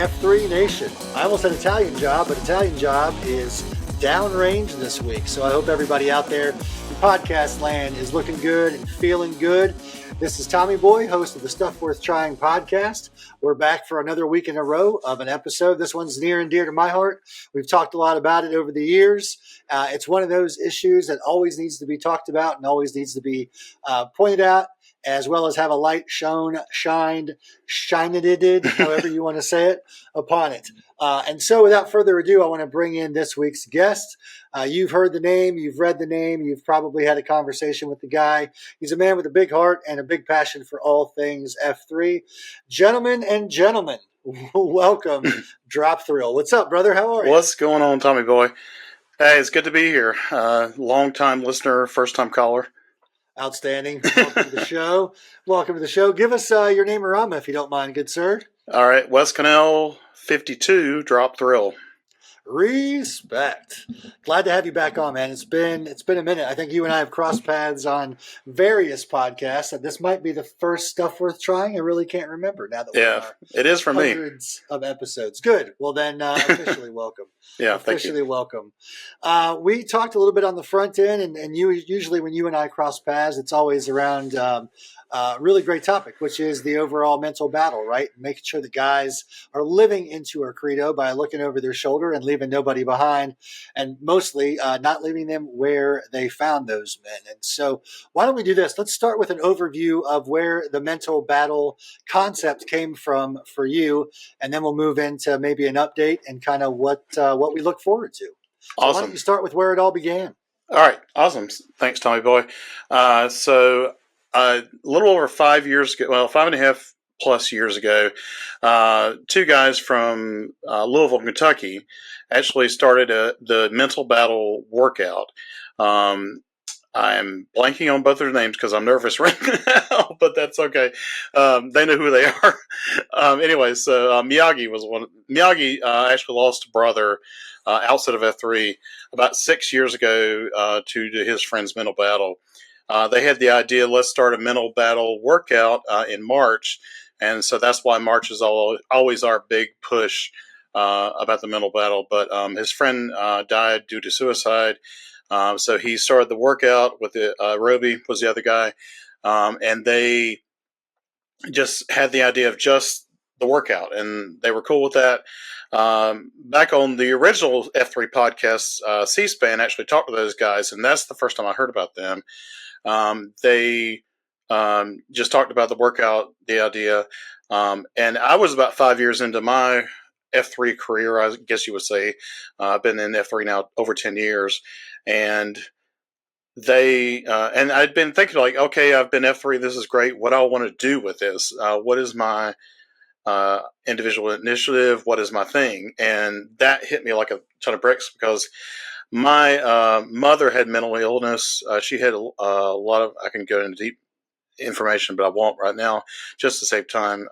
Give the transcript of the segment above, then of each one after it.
F3 Nation. I almost said Italian Job, but Italian Job is downrange this week. So I hope everybody out there in podcast land is looking good and feeling good. This is Tommy Boy, host of the Stuff Worth Trying podcast. We're back for another week in a row of an episode. This one's near and dear to my heart. We've talked a lot about it over the years. It's one of those issues that always needs to be talked about and always needs to be pointed out, as well as have a light shined, however you want to say it, upon it. And so without further ado, I want to bring in this week's guest. You've heard the name, you've read the name, you've probably had a conversation with the guy. He's a man with a big heart and a big passion for all things F3. Gentlemen and gentlemen, welcome, Drop Thrill. What's up, brother? How are you? What's going on, Tommy Boy? Hey, it's good to be here. Long-time listener, first-time caller. Outstanding. Welcome to the show. Welcome to the show. Give us your name or Rama, if you don't mind, good sir. All right, West Canal 52, Drop Thrill. Respect. Glad to have you back on, man. It's been a minute. I think you and I have crossed paths on various podcasts, and this might be the first Stuff Worth Trying. I really can't remember now that we are it is for me. Hundreds of episodes. Good. Well, then officially welcome. Yeah, officially welcome. We talked a little bit on the front end, and you usually when you and I cross paths, it's always around really great topic, which is the overall mental battle, right? Making sure the guys are living into our credo by looking over their shoulder and leaving nobody behind, and mostly not leaving them where they found those men. And so why don't we do this? Let's start with an overview of where the mental battle concept came from for you, and then we'll move into maybe an update and kind of what we look forward to. So awesome. Why don't you start with where it all began? All right. Awesome. Thanks, Tommy Boy. So a little over 5 years ago, well, 5.5 plus years ago, two guys from Louisville, Kentucky, actually started the mental battle workout. I'm blanking on both their names because I'm nervous right now, but that's okay. They know who they are. Anyway, so Miyagi was one. Miyagi actually lost a brother outside of F3 about 6 years ago to his friend's mental battle. They had the idea, let's start a mental battle workout in March. And so that's why March is always our big push about the mental battle. But his friend died due to suicide. So he started the workout with Roby was the other guy. And they just had the idea of just the workout. And they were cool with that. Back on the original F3 podcast, C-SPAN actually talked to those guys. And that's the first time I heard about them. They just talked about the workout, the idea. And I was about 5 years into my F3 career, I guess you would say. I've been in F3 now over 10 years. And and I'd been thinking like, okay, I've been F3. This is great. What do I want to do with this? What is my individual initiative? What is my thing? And that hit me like a ton of bricks because my mother had mental illness. She had a lot of, I can go into deep information, but I won't right now just to save time.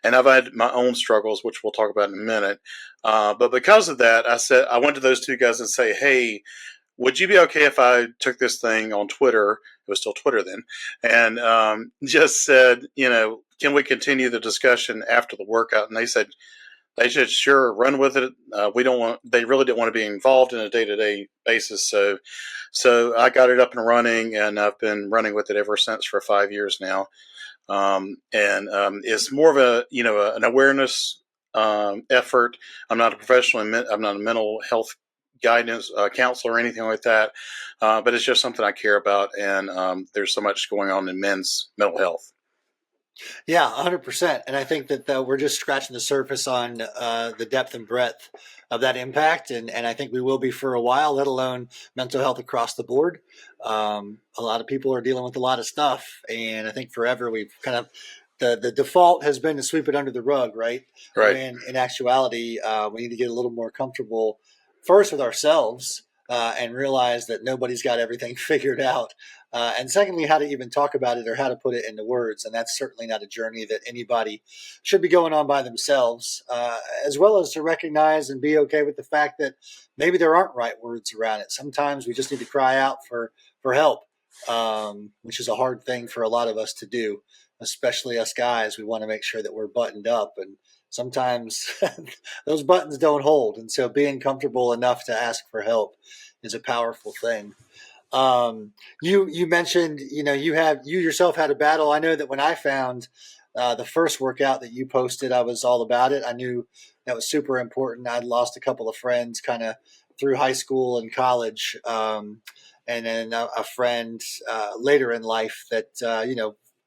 And I've had my own struggles, which we'll talk about in a minute. But because of that, I went to those two guys and say, hey, would you be okay if I took this thing on Twitter? It was still Twitter then. And just said, can we continue the discussion after the workout? And they said, sure, run with it. They really didn't want to be involved in a day-to-day basis. So I got it up and running, and I've been running with it ever since for 5 years now. It's more of an awareness effort. I'm not a professional. I'm not a mental health guidance counselor or anything like that. But it's just something I care about. And there's so much going on in men's mental health. Yeah, 100%. And I think that we're just scratching the surface on the depth and breadth of that impact. And I think we will be for a while, let alone mental health across the board. A lot of people are dealing with a lot of stuff. And I think forever we've kind of, the default has been to sweep it under the rug, right? Right. When in actuality, we need to get a little more comfortable first with ourselves and realize that nobody's got everything figured out. And secondly, how to even talk about it or how to put it into words. And that's certainly not a journey that anybody should be going on by themselves, as well as to recognize and be okay with the fact that maybe there aren't right words around it. Sometimes we just need to cry out for help, which is a hard thing for a lot of us to do, especially us guys. We want to make sure that we're buttoned up. And sometimes those buttons don't hold. And so being comfortable enough to ask for help is a powerful thing. You mentioned, you yourself had a battle. I know that when I found the first workout that you posted, I was all about it. I knew that was super important. I'd lost a couple of friends kind of through high school and college, and then a friend later in life that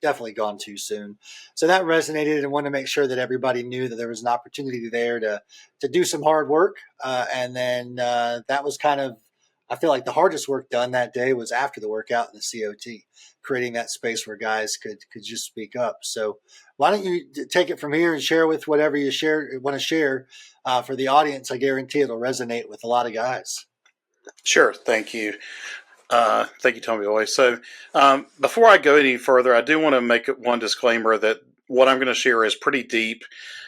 definitely gone too soon. So that resonated, and wanted to make sure that everybody knew that there was an opportunity there to do some hard work. And then that was kind of, I feel like the hardest work done that day was after the workout in the COT, creating that space where guys could just speak up. So why don't you take it from here and share with whatever you want to share for the audience? I guarantee it'll resonate with a lot of guys. Sure. Thank you. Thank you, Tommy Boy. So before I go any further, I do want to make one disclaimer that what I'm going to share is pretty deep.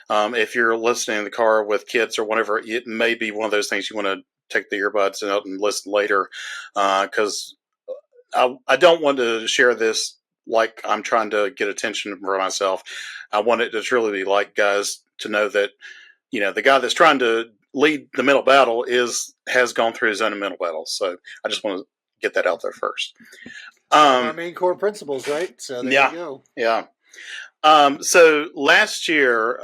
If you're listening in the car with kids or whatever, it may be one of those things you want to take the earbuds out and listen later, because I don't want to share this like I'm trying to get attention for myself. I want it to truly be like guys to know that, the guy that's trying to lead the mental battle has gone through his own mental battle. So I just want to get that out there first. Our main core principles, right? So there you go. Yeah. So last year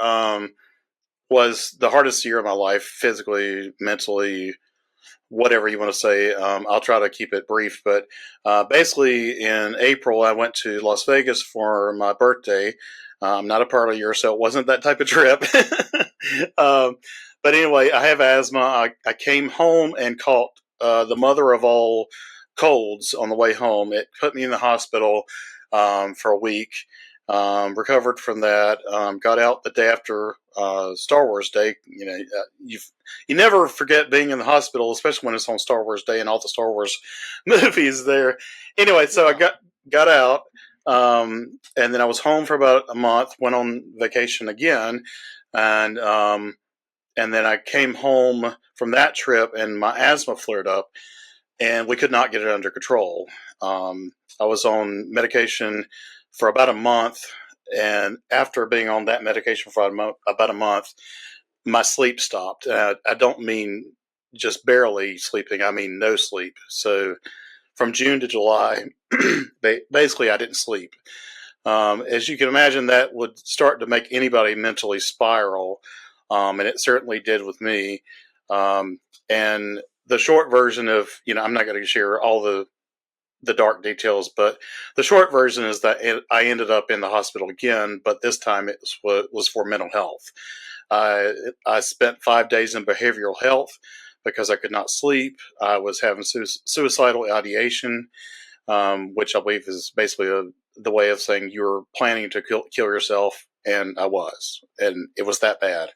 was the hardest year of my life, physically, mentally, whatever you want to say. I'll try to keep it brief, but basically in April, I went to Las Vegas for my birthday. I'm not a partier, so it wasn't that type of trip. But anyway, I have asthma. I came home and caught the mother of all colds on the way home. It put me in the hospital for a week. Recovered from that. Got out the day after Star Wars Day. You never forget being in the hospital, especially when it's on Star Wars Day and all the Star Wars movies there. Anyway, so I got out, and then I was home for about a month. Went on vacation again, and then I came home from that trip, and my asthma flared up, and we could not get it under control. I was on medication for about a month, and after being on that medication for about a month, my sleep stopped. I don't mean just barely sleeping, I mean no sleep. So from June to July, basically I didn't sleep. As you can imagine, that would start to make anybody mentally spiral, and it certainly did with me. And the short version of, I'm not going to share all the dark details, but the short version is that I ended up in the hospital again, but this time it was for mental health. I spent 5 days in behavioral health because I could not sleep. I was having suicidal ideation, which I believe is basically the way of saying you're planning to kill yourself, and I was, and it was that bad.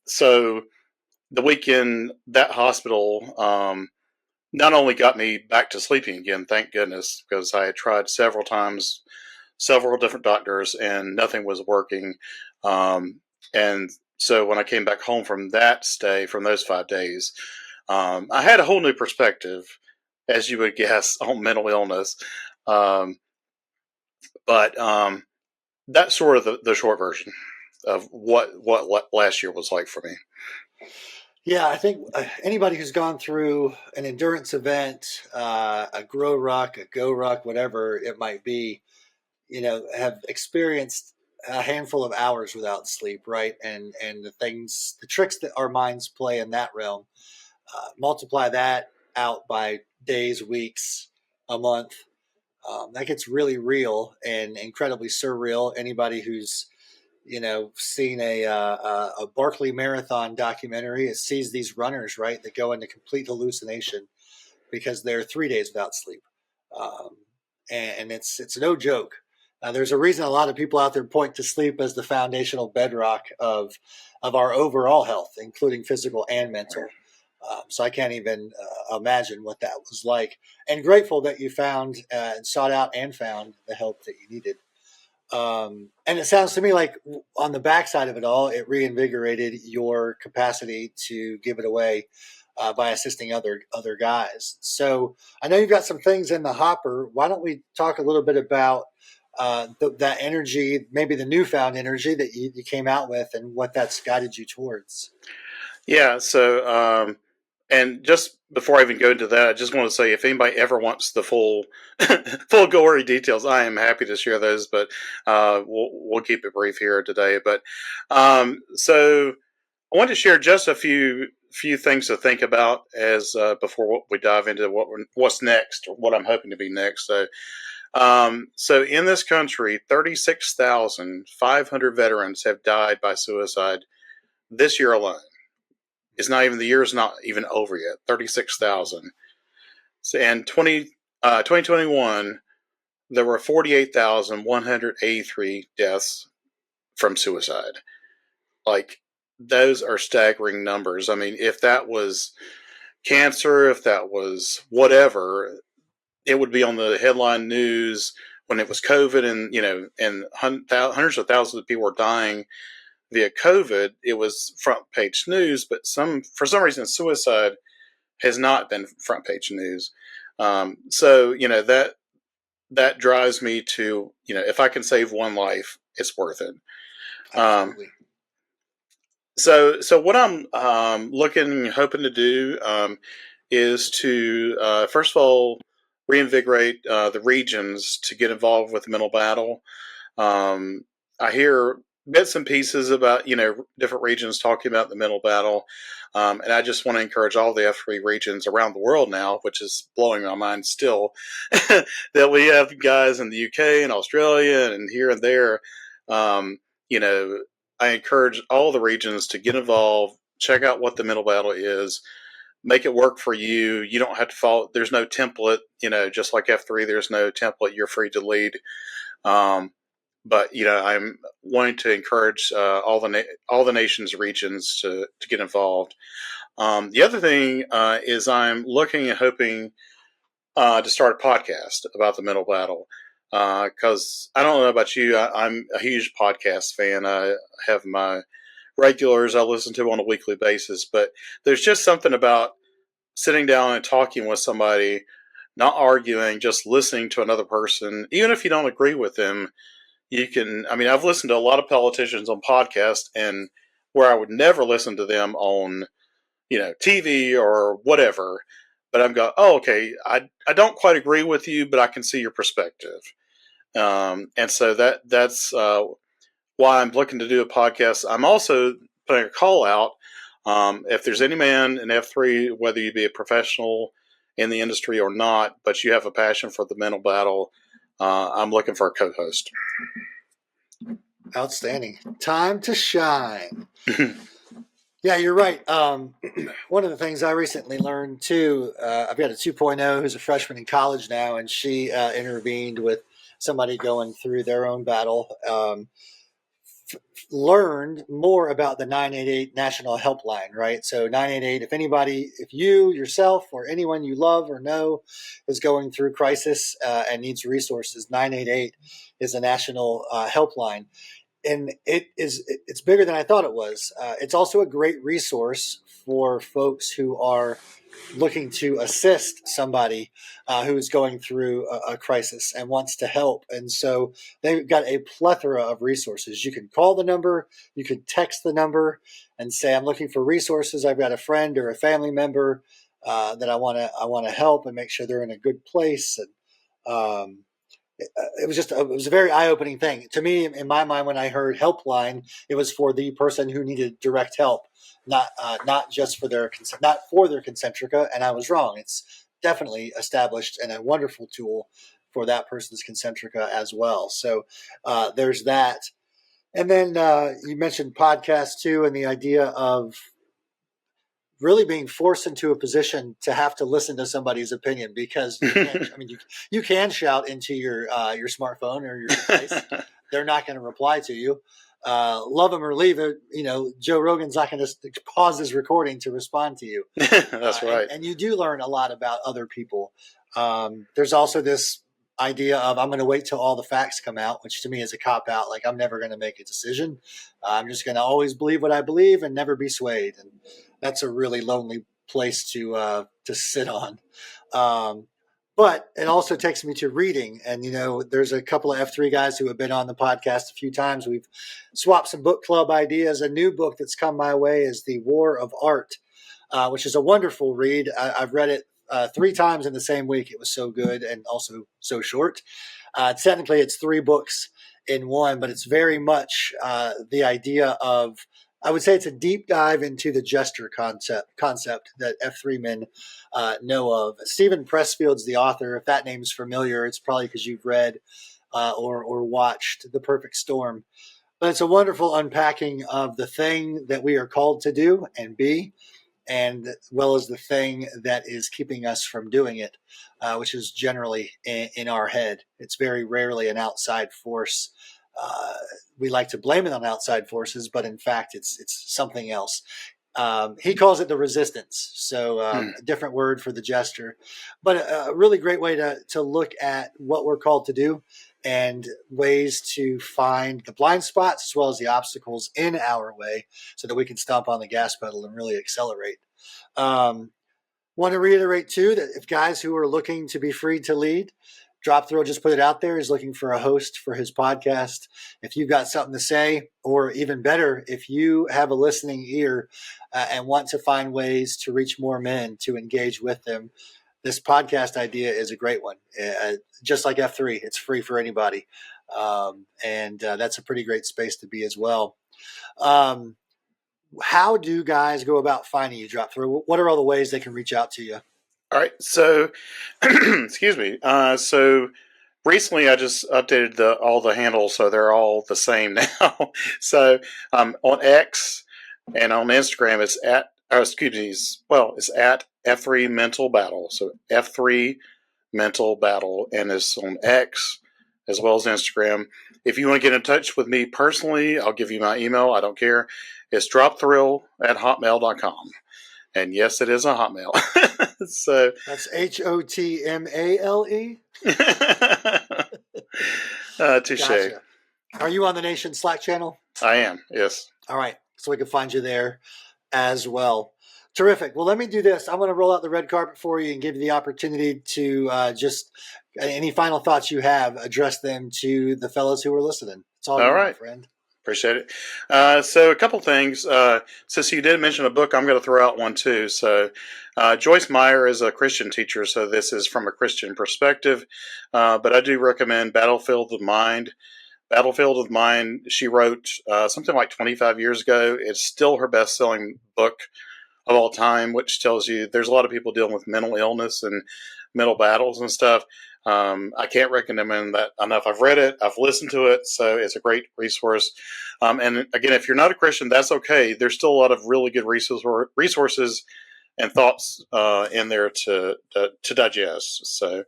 So the weekend, that hospital not only got me back to sleeping again, thank goodness, because I had tried several times, several different doctors, and nothing was working. And so when I came back home from that stay, from those 5 days, I had a whole new perspective, as you would guess, on mental illness. But that's sort of the short version of what last year was like for me. Yeah, I think anybody who's gone through an endurance event, a grow ruck, a go ruck, whatever it might be, have experienced a handful of hours without sleep, right? And the tricks that our minds play in that realm, multiply that out by days, weeks, a month. That gets really real and incredibly surreal. Anybody who's seen a Barkley Marathon documentary, it sees these runners, right, that go into complete hallucination because they're 3 days without sleep, and it's no joke. There's a reason a lot of people out there point to sleep as the foundational bedrock of our overall health, including physical and mental. So I can't even imagine what that was like. And grateful that you found and sought out and found the help that you needed. And it sounds to me like on the backside of it all, it reinvigorated your capacity to give it away by assisting other guys. So I know you've got some things in the hopper. Why don't we talk a little bit about that energy, maybe the newfound energy that you came out with, and what that's guided you towards. Yeah. So, and just before I even go into that, I just want to say if anybody ever wants the full, full gory details, I am happy to share those. But we'll keep it brief here today. But so I want to share just a few things to think about as before we dive into what's next, or what I'm hoping to be next. So in this country, 36,500 veterans have died by suicide this year alone. It's not even, the year's not even over yet. 36,000. So, and 2021, there were 48,183 deaths from suicide. Like, those are staggering numbers. I mean, if that was cancer, if that was whatever, it would be on the headline news. When it was COVID, and and hundreds of thousands of people were dying via COVID, it was front page news. But for some reason, suicide has not been front page news. So that drives me to, if I can save one life, it's worth it. Absolutely. So what I'm hoping to do is to first of all reinvigorate the regions to get involved with the mental battle. I hear bits and pieces about different regions talking about the mental battle, and I just want to encourage all the F3 regions around the world now, which is blowing my mind still, that we have guys in the UK and Australia and here and there. You know, I encourage all the regions to get involved, check out what the mental battle is, make it work for you. You don't have to follow. There's no template, just like F3, there's no template. You're free to lead. But I'm wanting to encourage all the nation's regions to get involved. The other thing is I'm looking and hoping to start a podcast about the mental battle. Because I don't know about you, I'm a huge podcast fan. I have my regulars I listen to on a weekly basis, but there's just something about sitting down and talking with somebody, not arguing, just listening to another person, even if you don't agree with them. I've listened to a lot of politicians on podcasts, and where I would never listen to them on, TV or whatever, but I'm going, oh, okay, I don't quite agree with you, but I can see your perspective. And so that's why I'm looking to do a podcast. I'm also putting a call out. If there's any man in F3, whether you be a professional in the industry or not, but you have a passion for the mental battle, I'm looking for a co-host. Outstanding. Time to shine. Yeah, you're right. One of the things I recently learned too, I've got a 2.0 who's a freshman in college now, and she intervened with somebody going through their own battle. Learned more about the 988 National Helpline, right? So 988, if you, yourself, or anyone you love or know is going through crisis and needs resources, 988 is a national helpline. And it's bigger than I thought it was. It's also a great resource for folks who are looking to assist somebody who's going through a crisis and wants to help. And so they've got a plethora of resources. You can call the number, you can text the number and say, I'm looking for resources. I've got a friend or a family member that I want to help and make sure they're in a good place. And it was a very eye-opening thing to me. In my mind, when I heard helpline, it was for the person who needed direct help, not just for their Concentrica. And I was wrong. It's definitely established and a wonderful tool for that person's Concentrica as well. So there's that. And then you mentioned podcasts too, and the idea of really being forced into a position to have to listen to somebody's opinion, because you can shout into your smartphone or your device. They're not going to reply to you. Love them or leave it. Joe Rogan's not going to pause his recording to respond to you. That's right. And you do learn a lot about other people. There's also this idea of I'm going to wait till all the facts come out, which to me is a cop out. Like, I'm never going to make a decision. I'm just going to always believe what I believe and never be swayed. And that's a really lonely place to sit on. But it also takes me to reading. And, there's a couple of F3 guys who have been on the podcast a few times. We've swapped some book club ideas. A new book that's come my way is The War of Art, which is a wonderful read. I've read it 3 times in the same week. It was so good and also so short. Technically, it's 3 books in one, but it's very much the idea of, I would say it's a deep dive into the gesture concept that F3 men know of. Steven Pressfield's the author. If that name's familiar, it's probably because you've read or watched The Perfect Storm. But it's a wonderful unpacking of the thing that we are called to do and be, and well as the thing that is keeping us from doing it, which is generally in our head. It's very rarely an outside force. We like to blame it on outside forces, but in fact, it's something else. He calls it the resistance, so a different word for the gesture, but a really great way to look at what we're called to do and ways to find the blind spots as well as the obstacles in our way so that we can stomp on the gas pedal and really accelerate. Want to reiterate, too, that if guys who are looking to be free to lead, Drop Thrill just put it out there. He's looking for a host for his podcast. If you've got something to say, or even better, if you have a listening ear and want to find ways to reach more men, to engage with them, this podcast idea is a great one. Just like F3, it's free for anybody. And that's a pretty great space to be as well. How do guys go about finding you, Drop Thrill? What are all the ways they can reach out to you? All right, so excuse me. So recently, I just updated all the handles, so they're all the same now. So on X and on Instagram, it's at F3 Mental Battle. So F3 Mental Battle, and it's on X as well as Instagram. If you want to get in touch with me personally, I'll give you my email. I don't care. It's dropthrill@hotmail.com. And yes, it is a Hotmail. So that's HOTMALE. Touche. Gotcha. Are you on the Nation Slack channel? I am, yes. All right, so we can find you there as well. Terrific. Well, let me do this. I'm going to roll out the red carpet for you and give you the opportunity to just any final thoughts you have, address them to the fellows who are listening. It's all right, my friend. Appreciate it. So a couple things. Since you did mention a book, I'm going to throw out one too. So Joyce Meyer is a Christian teacher, so this is from a Christian perspective. But I do recommend Battlefield of Mind. Battlefield of Mind, she wrote something like 25 years ago. It's still her best-selling book of all time, which tells you there's a lot of people dealing with mental illness and mental battles and stuff. I can't recommend that enough. I've read it, I've listened to it, so it's a great resource. And again, if you're not a Christian, that's okay. There's still a lot of really good resources and thoughts in there to digest. So,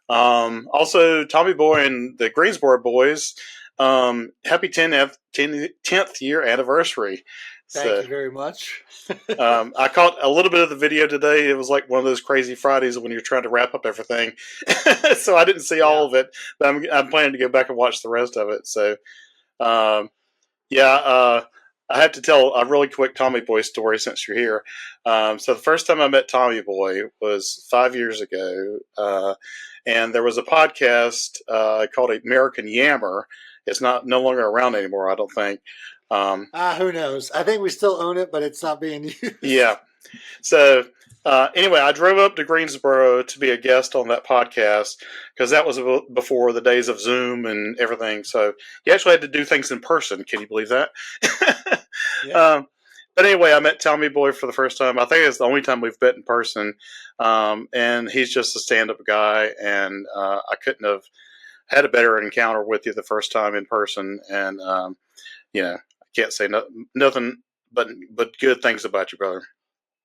also Tommy Boy and the Greensboro Boys, happy 10th year anniversary. Thank you very much. I caught a little bit of the video today. It was like one of those crazy Fridays when you're trying to wrap up everything. So I didn't see all of it, but I'm planning to go back and watch the rest of it. So, I have to tell a really quick Tommy Boy story since you're here. So the first time I met Tommy Boy was 5 years ago. And there was a podcast called American Yammer. It's no longer around anymore, I don't think. Who knows? I think we still own it, but it's not being used. Yeah. So anyway, I drove up to Greensboro to be a guest on that podcast because that was before the days of Zoom and everything. So you actually had to do things in person. Can you believe that? Yeah. But anyway, I met Tommy Boy for the first time. I think it's the only time we've met in person. And he's just a stand-up guy. And I couldn't have had a better encounter with you the first time in person. And, I can't say nothing but good things about you, brother.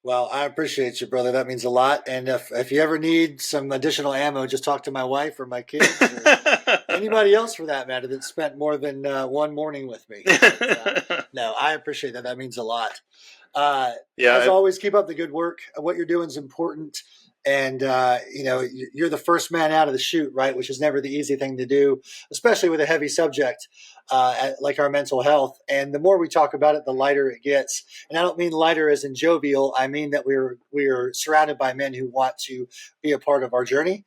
Well, I appreciate you, brother. That means a lot. And if you ever need some additional ammo, just talk to my wife or my kids or anybody else for that matter that spent more than one morning with me. No, I appreciate that. That means a lot. As always, keep up the good work. What you're doing is important. And, you're the first man out of the chute, right? Which is never the easy thing to do, especially with a heavy subject. like our mental health. And the more we talk about it, the lighter it gets. And I don't mean lighter as in jovial. I mean that we're surrounded by men who want to be a part of our journey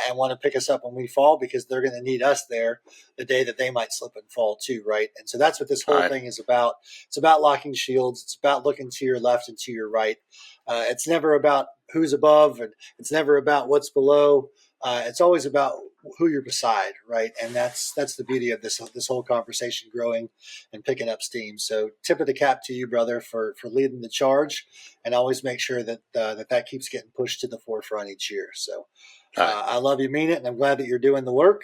and want to pick us up when we fall, because they're going to need us there the day that they might slip and fall too, right? And so that's what this whole thing is about. It's about locking shields. It's about looking to your left and to your right. It's never about who's above, and it's never about what's below. It's always about who you're beside, right? And that's the beauty of this whole conversation growing and picking up steam. So tip of the cap to you, brother, for leading the charge, and always make sure that that keeps getting pushed to the forefront each year. So I love you, mean it, and I'm glad that you're doing the work.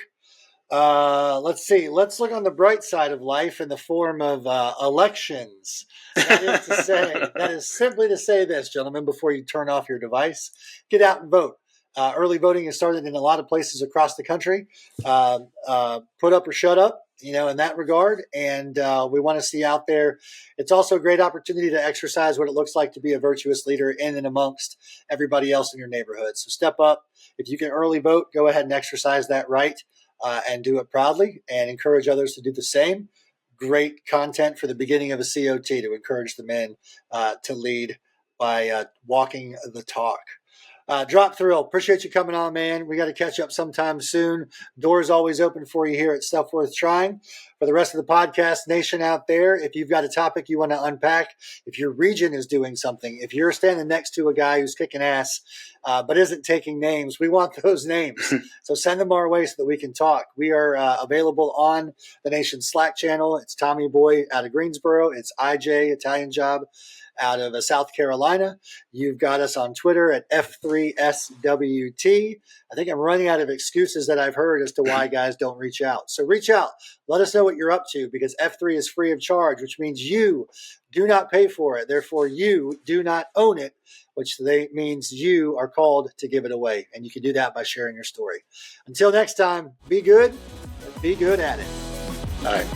Let's see. Let's look on the bright side of life in the form of elections. That is simply to say this, gentlemen, before you turn off your device, get out and vote. Early voting has started in a lot of places across the country. Put up or shut up, in that regard. And we want to see out there. It's also a great opportunity to exercise what it looks like to be a virtuous leader in and amongst everybody else in your neighborhood. So step up. If you can early vote, go ahead and exercise that right and do it proudly, and encourage others to do the same. Great content for the beginning of a COT to encourage the men to lead by walking the talk. Drop Thrill, appreciate you coming on, man. We got to catch up sometime soon. Doors always open for you here at Stuff Worth Trying. For the rest of the podcast nation out there, if you've got a topic you want to unpack, if your region is doing something, if you're standing next to a guy who's kicking ass but isn't taking names, we want those names. So send them our way so that we can talk. We are available on the nation's Slack channel. It's Tommy Boy out of Greensboro. It's IJ, Italian Job, out of South Carolina. You've got us on Twitter at F3SWT. I think I'm running out of excuses that I've heard as to why guys don't reach out. So reach out. Let us know what you're up to, because F3 is free of charge, which means you do not pay for it. Therefore, you do not own it, which means you are called to give it away. And you can do that by sharing your story. Until next time, be good. Be good at it. All right.